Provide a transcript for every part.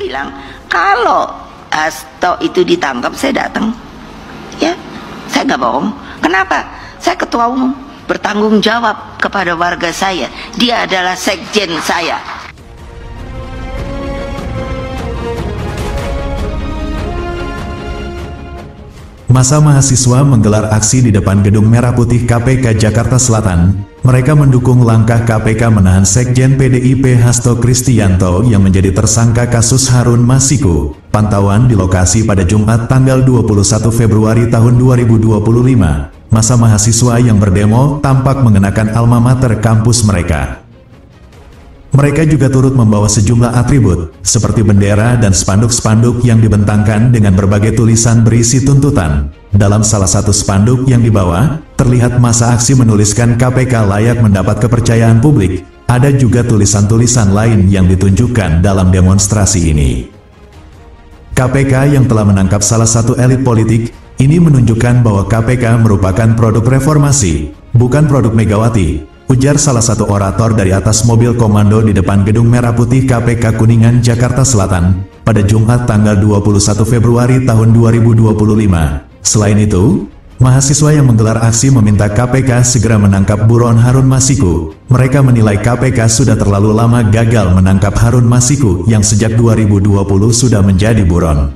bilang kalau Hasto itu ditangkap saya datang. Ya, saya nggak bohong. Kenapa? Saya ketua umum, bertanggung jawab kepada warga saya. Dia adalah sekjen saya. Masa mahasiswa menggelar aksi di depan Gedung Merah Putih KPK Jakarta Selatan. Mereka mendukung langkah KPK menahan Sekjen PDIP Hasto Kristianto yang menjadi tersangka kasus Harun Masiku. Pantauan di lokasi pada Jumat tanggal 21 Februari tahun 2025. Masa mahasiswa yang berdemo tampak mengenakan alma mater kampus mereka. Mereka juga turut membawa sejumlah atribut, seperti bendera dan spanduk-spanduk yang dibentangkan dengan berbagai tulisan berisi tuntutan. Dalam salah satu spanduk yang dibawa, terlihat masa aksi menuliskan KPK layak mendapat kepercayaan publik. Ada juga tulisan-tulisan lain yang ditunjukkan dalam demonstrasi ini. KPK yang telah menangkap salah satu elit politik, ini menunjukkan bahwa KPK merupakan produk reformasi, bukan produk Megawati. Ujar salah satu orator dari atas mobil komando di depan Gedung Merah Putih KPK Kuningan, Jakarta Selatan, pada Jumat tanggal 21 Februari tahun 2025. Selain itu, mahasiswa yang menggelar aksi meminta KPK segera menangkap buron Harun Masiku. Mereka menilai KPK sudah terlalu lama gagal menangkap Harun Masiku yang sejak 2020 sudah menjadi buron.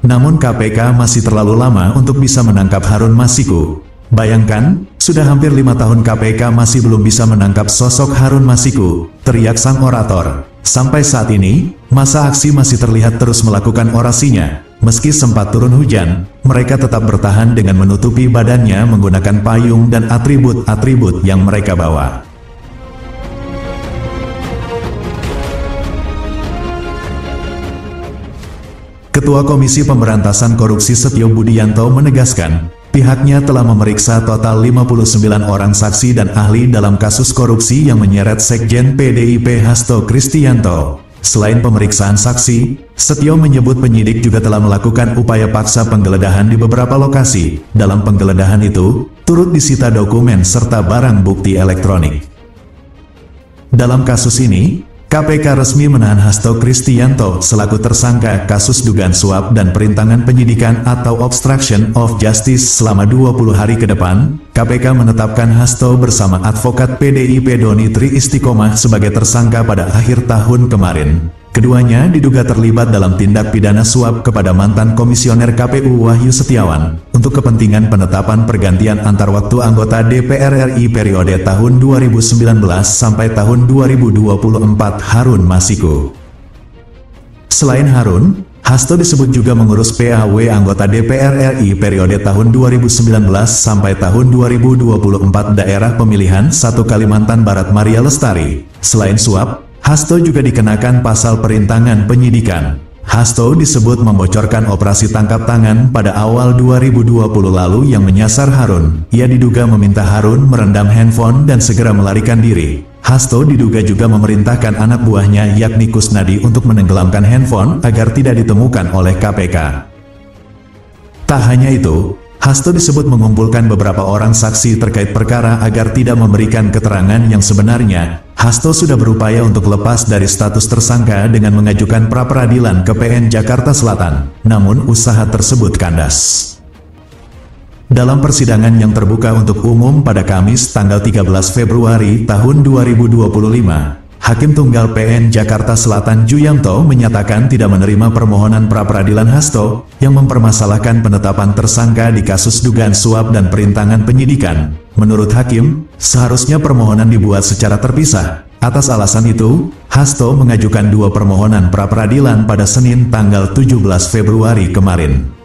Namun KPK masih terlalu lama untuk bisa menangkap Harun Masiku. Bayangkan, sudah hampir 5 tahun KPK masih belum bisa menangkap sosok Harun Masiku, teriak sang orator. Sampai saat ini, masa aksi masih terlihat terus melakukan orasinya. Meski sempat turun hujan, mereka tetap bertahan dengan menutupi badannya menggunakan payung dan atribut-atribut yang mereka bawa. Ketua Komisi Pemberantasan Korupsi Setio Budianto menegaskan, pihaknya telah memeriksa total 59 orang saksi dan ahli dalam kasus korupsi yang menyeret Sekjen PDIP Hasto Kristianto. Selain pemeriksaan saksi, Setio menyebut penyidik juga telah melakukan upaya paksa penggeledahan di beberapa lokasi. Dalam penggeledahan itu, turut disita dokumen serta barang bukti elektronik. Dalam kasus ini, KPK resmi menahan Hasto Kristianto selaku tersangka kasus dugaan suap dan perintangan penyidikan atau obstruction of justice selama 20 hari ke depan. KPK menetapkan Hasto bersama advokat PDIP Doni Tri Istiqomah sebagai tersangka pada akhir tahun kemarin. Keduanya diduga terlibat dalam tindak pidana suap kepada mantan komisioner KPU Wahyu Setiawan untuk kepentingan penetapan pergantian antar waktu anggota DPR RI periode tahun 2019 sampai tahun 2024 Harun Masiku. Selain Harun, Hasto disebut juga mengurus PAW anggota DPR RI periode tahun 2019 sampai tahun 2024 daerah pemilihan 1 Kalimantan Barat Maria Lestari. Selain suap, Hasto juga dikenakan pasal perintangan penyidikan. Hasto disebut membocorkan operasi tangkap tangan pada awal 2020 lalu yang menyasar Harun. Ia diduga meminta Harun merendam handphone dan segera melarikan diri. Hasto diduga juga memerintahkan anak buahnya yakni Kusnadi untuk menenggelamkan handphone agar tidak ditemukan oleh KPK. Tak hanya itu, Hasto disebut mengumpulkan beberapa orang saksi terkait perkara agar tidak memberikan keterangan yang sebenarnya. Hasto sudah berupaya untuk lepas dari status tersangka dengan mengajukan pra-peradilan ke PN Jakarta Selatan, namun usaha tersebut kandas. Dalam persidangan yang terbuka untuk umum pada Kamis tanggal 13 Februari tahun 2025, Hakim Tunggal PN Jakarta Selatan Juyanto menyatakan tidak menerima permohonan pra-peradilan Hasto yang mempermasalahkan penetapan tersangka di kasus dugaan suap dan perintangan penyidikan. Menurut Hakim, seharusnya permohonan dibuat secara terpisah. Atas alasan itu, Hasto mengajukan 2 permohonan pra-peradilan pada Senin tanggal 17 Februari kemarin.